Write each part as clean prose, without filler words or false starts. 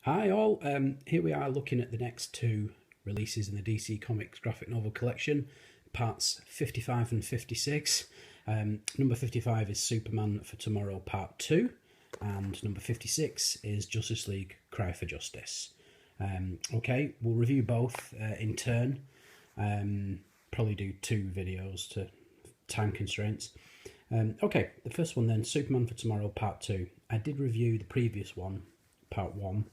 Hi all, here we are looking at the next two releases in the DC Comics graphic novel collection, parts 55 and 56. Number 55 is Superman for Tomorrow Part 2, and number 56 is Justice League Cry for Justice. Okay, we'll review both in turn, probably do two videos to time constraints. Okay, the first one then, Superman for Tomorrow Part 2. I did review the previous one, Part 1,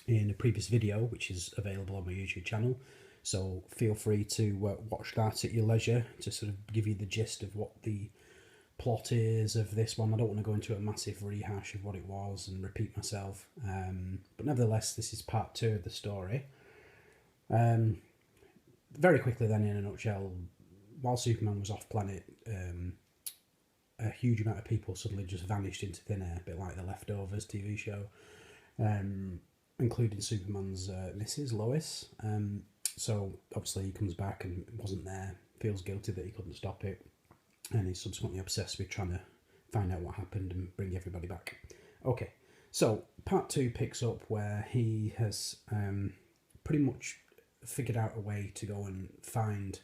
in a previous video, which is available on my YouTube channel, so feel free to watch that at your leisure to sort of give you the gist of what the plot is of this one. I don't want to go into a massive rehash of what it was and repeat myself, but nevertheless this is part 2 of the story. Very quickly then, in a nutshell, while Superman was off planet, a huge amount of people suddenly just vanished into thin air, a bit like The Leftovers TV show, including Superman's Mrs. Lois. So obviously he comes back and wasn't there, feels guilty that he couldn't stop it, and he's subsequently obsessed with trying to find out what happened and bring everybody back. Okay, so part 2 picks up where he has pretty much figured out a way to go and find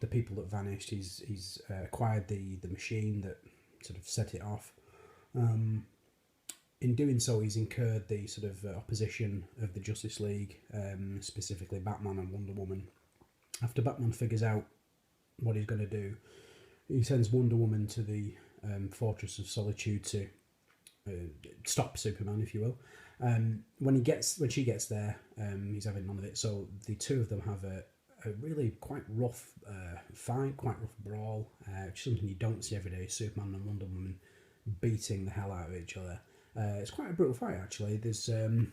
the people that vanished. He's acquired the machine that sort of set it off. In doing so, he's incurred the sort of opposition of the Justice League, specifically Batman and Wonder Woman. After Batman figures out what he's going to do, he sends Wonder Woman to the Fortress of Solitude to stop Superman, if you will. When she gets there, he's having none of it. So the two of them have a really quite rough fight, quite rough brawl, which is something you don't see every day. Superman and Wonder Woman beating the hell out of each other. It's quite a brutal fight, actually. There's a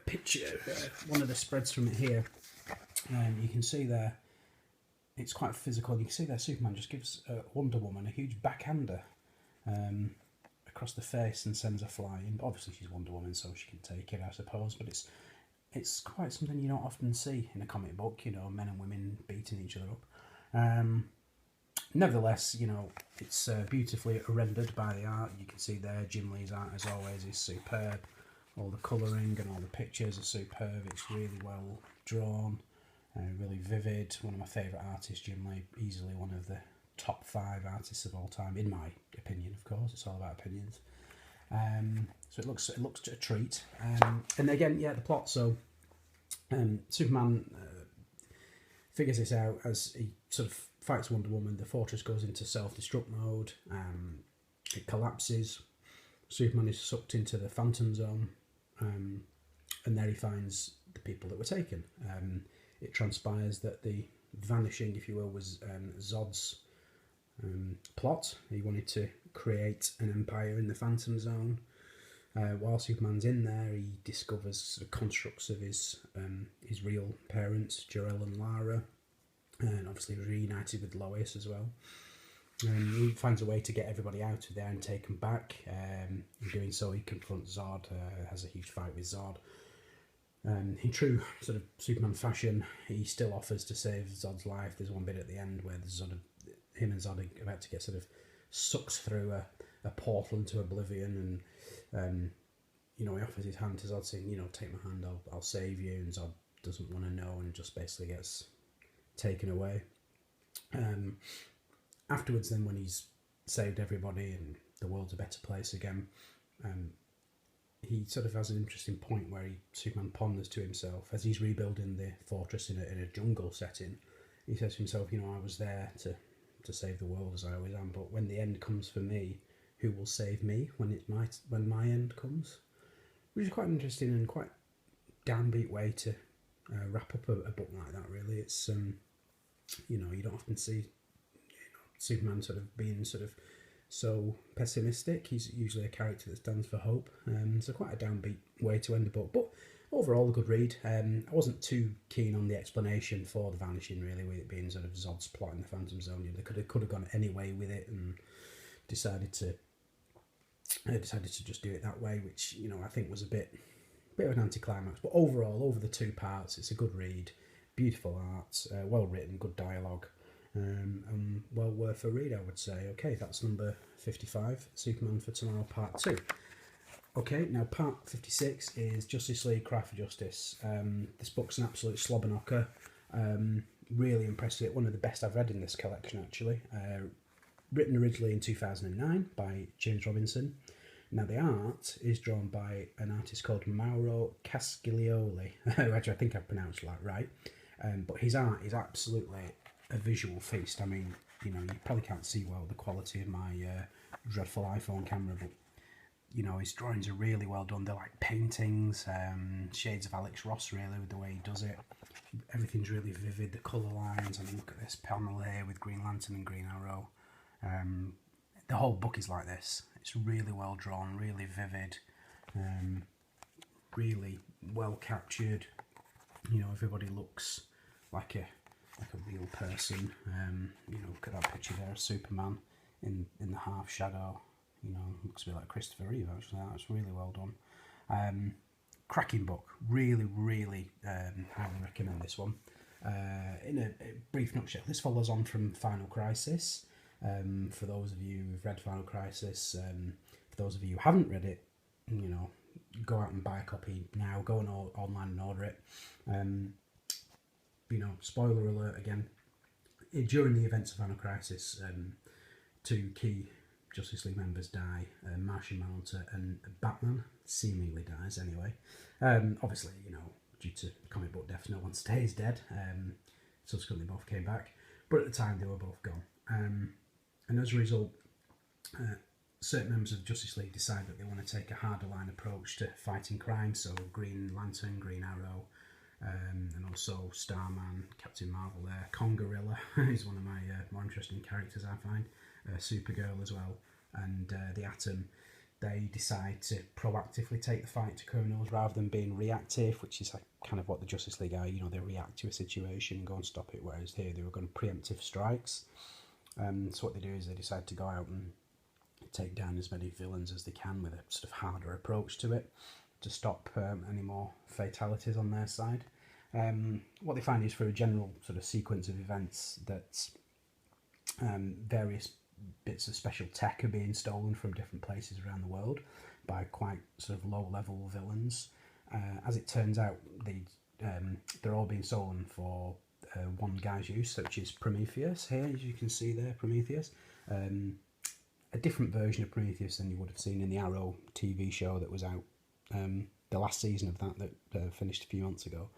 picture, one of the spreads from it here. You can see there, it's quite physical. You can see there Superman just gives Wonder Woman a huge backhander across the face and sends her flying. Obviously she's Wonder Woman, so she can take it, I suppose, but it's quite something you don't often see in a comic book, you know, men and women beating each other up. Nevertheless, you know, it's beautifully rendered by the art. You can see there Jim Lee's art, as always, is superb. All the colouring and all the pictures are superb. It's really well drawn, really vivid. One of my favourite artists, Jim Lee, easily one of the top 5 artists of all time, in my opinion, of course. It's all about opinions. So it looks a treat. And again, yeah, the plot. So Superman figures this out as he sort of fights Wonder Woman. The fortress goes into self-destruct mode. It collapses. Superman is sucked into the Phantom Zone, and there he finds the people that were taken. It transpires that the vanishing, if you will, was Zod's plot. He wanted to create an empire in the Phantom Zone. While Superman's in there, he discovers sort of constructs of his real parents, Jor-El and Lara, and obviously reunited with Lois as well. He finds a way to get everybody out of there and take them back. In doing so, he confronts Zod, has a huge fight with Zod. In true sort of Superman fashion, he still offers to save Zod's life. There's one bit at the end where there's sort of him and Zod are about to get sort of sucked through a portal into oblivion, and you know, he offers his hand to Zod, saying, you know, take my hand, I'll save you, and Zod doesn't want to know and just basically gets taken away. Afterwards then, when he's saved everybody and the world's a better place again, he sort of has an interesting point where Superman ponders to himself as he's rebuilding the fortress in a jungle setting. He says to himself, you know, I was there to save the world, as I always am, but when the end comes for me, who will save me when my end comes? Which is quite an interesting and quite downbeat way to wrap up a book like that, really. It's you know, you don't often see Superman sort of being sort of so pessimistic. He's usually a character that stands for hope. So quite a downbeat way to end the book, but overall a good read. I wasn't too keen on the explanation for the vanishing, really, with it being sort of Zod's plot in the Phantom Zone. You know, they could have gone any way with it and decided to just do it that way, which, you know, I think was a bit of an anticlimax. But overall, over the 2 parts, it's a good read, beautiful art, well written, good dialogue, and well worth a read, I would say. Okay, that's number 55, Superman for Tomorrow Part 2. Okay, now part 56 is Justice League Cry for Justice. This book's an absolute slobber knocker. Really impressive. One of the best I've read in this collection, actually. Written originally in 2009 by James Robinson. Now, the art is drawn by an artist called Mauro Casciglioli, which I think I've pronounced that right. But his art is absolutely a visual feast. I mean, you probably can't see well the quality of my dreadful iPhone camera, but his drawings are really well done. They're like paintings, shades of Alex Ross, really, with the way he does it. Everything's really vivid, the colour lines. I mean, look at this panel here with Green Lantern and Green Arrow. The whole book is like this. It's really well drawn, really vivid, really well captured. Everybody looks like a real person. Look at that picture there of Superman in the half shadow. Looks a bit like Christopher Reeve, actually. That's really well done. Cracking book. Really, really highly recommend this one. In a brief nutshell, this follows on from Final Crisis. For those of you who've read Final Crisis, for those of you who haven't read it, go out and buy a copy now. Go online and order it. Spoiler alert again. During the events of Final Crisis, two key Justice League members die. Martian Manhunter and Batman seemingly dies anyway. Obviously, due to comic book death, no one stays dead. Subsequently, both came back, but at the time they were both gone. And as a result, certain members of the Justice League decide that they want to take a harder line approach to fighting crime. So Green Lantern, Green Arrow, and also Starman, Captain Marvel there, Kongorilla is one of my more interesting characters, I find. Supergirl as well, and the Atom. They decide to proactively take the fight to criminals rather than being reactive, which is kind of what the Justice League are. They react to a situation and go and stop it, whereas here they were going preemptive strikes. So what they do is they decide to go out and take down as many villains as they can with a sort of harder approach to it to stop any more fatalities on their side. What they find is, for a general sort of sequence of events, that various bits of special tech are being stolen from different places around the world by quite sort of low-level villains. As it turns out, they're all being stolen for one guy's use, which is Prometheus here, as you can see there, Prometheus. A different version of Prometheus than you would have seen in the Arrow TV show that was out, the last season of that finished a few months ago.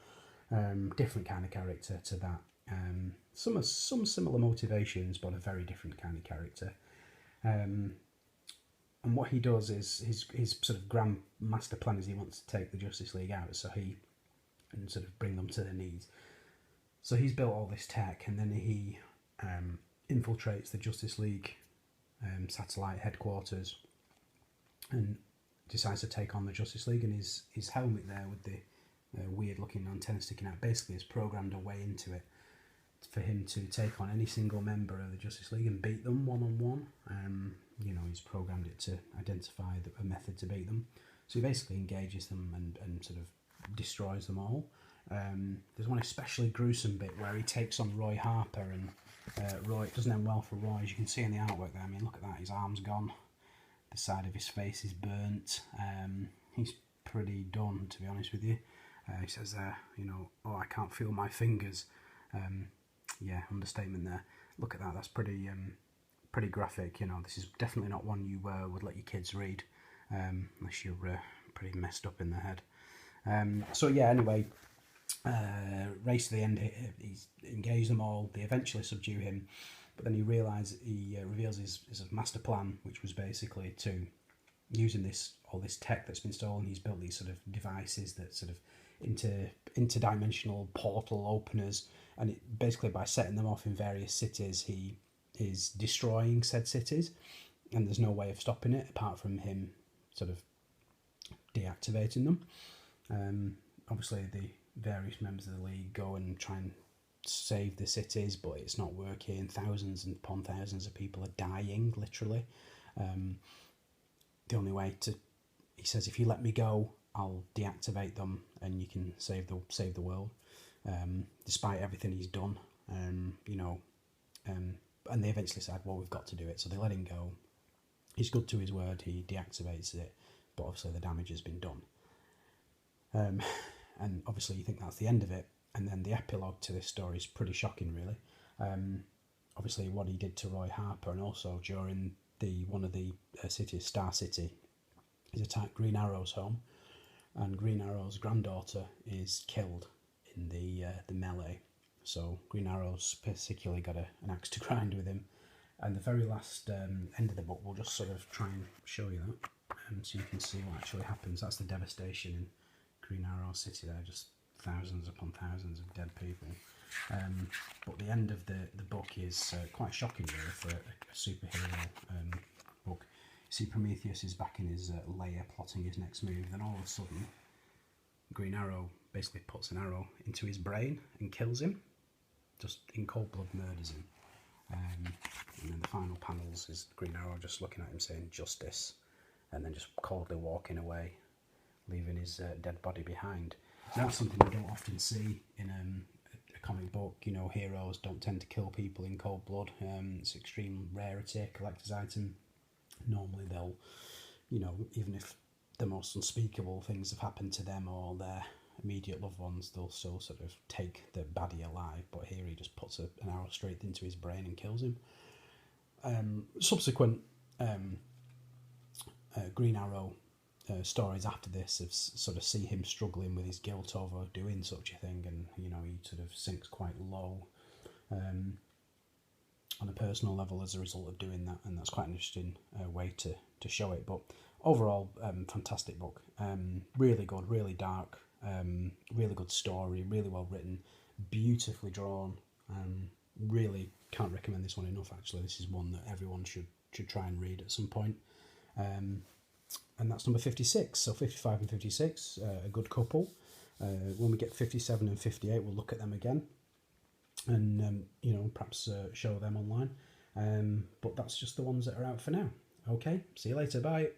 Different kind of character to that. Some similar motivations, but a very different kind of character. And what he does is his sort of grand master plan is he wants to take the Justice League out, and sort of bring them to their knees. So he's built all this tech, and then he infiltrates the Justice League satellite headquarters, and decides to take on the Justice League. And his helmet there with the weird-looking antenna sticking out basically is programmed a way into it for him to take on any single member of the Justice League and beat them one-on-one. He's programmed it to identify a method to beat them. So he basically engages them and sort of destroys them all. There's one especially gruesome bit where he takes on Roy Harper, and Roy, it doesn't end well for Roy, as you can see in the artwork there. I mean, look at that, his arm's gone, the side of his face is burnt. He's pretty done, to be honest with you. He says there, oh, I can't feel my fingers. Yeah, understatement there. Look at that, that's pretty graphic. This is definitely not one you would let your kids read, unless you're pretty messed up in the head. So yeah, anyway, race to the end, he's engaged them all, they eventually subdue him, but then he reveals his master plan, which was basically to, using all this tech that's been stolen, he's built these sort of devices that sort of interdimensional portal openers, and basically by setting them off in various cities, he is destroying said cities, and there's no way of stopping it apart from him sort of deactivating them. Obviously the various members of the League go and try and save the cities, but it's not working. Thousands and upon thousands of people are dying, literally. The only way he says, if you let me go, I'll deactivate them and you can save the world. Despite everything he's done, and they eventually said, well, we've got to do it. So they let him go. He's good to his word. He deactivates it, but obviously the damage has been done. And obviously you think that's the end of it, and then the epilogue to this story is pretty shocking, really. Obviously what he did to Roy Harper, and also during one of the cities, Star City, he's attacked Green Arrow's home, and Green Arrow's granddaughter is killed in the melee. So Green Arrow's particularly got an axe to grind with him. And the very last end of the book, we'll just sort of try and show you that, so you can see what actually happens. That's the devastation in Green Arrow City there, just thousands upon thousands of dead people. But the end of the book is quite shocking, really, for a superhero book. You see Prometheus is back in his lair plotting his next move, then all of a sudden Green Arrow basically puts an arrow into his brain and kills him, just in cold blood murders him. And then the final panels is Green Arrow just looking at him saying justice, and then just coldly walking away, leaving his dead body behind. Now, that's something you don't often see in a comic book. You know, heroes don't tend to kill people in cold blood. It's extreme rarity, a collector's item. Normally they'll, you know, even if the most unspeakable things have happened to them or their immediate loved ones, they'll still sort of take the baddie alive. But here he just puts an arrow straight into his brain and kills him. Subsequent Green Arrow stories after this have sort of see him struggling with his guilt over doing such a thing, and you know, he sort of sinks quite low on a personal level as a result of doing that, and that's quite an interesting way to show it. But overall, fantastic book, really good, really dark, really good story, really well written, beautifully drawn. Really can't recommend this one enough. Actually, this is one that everyone should try and read at some point. And that's number 56. So 55 and 56, a good couple. When we get 57 and 58, we'll look at them again, and you know, perhaps show them online. But that's just the ones that are out for now. Okay, see you later. Bye.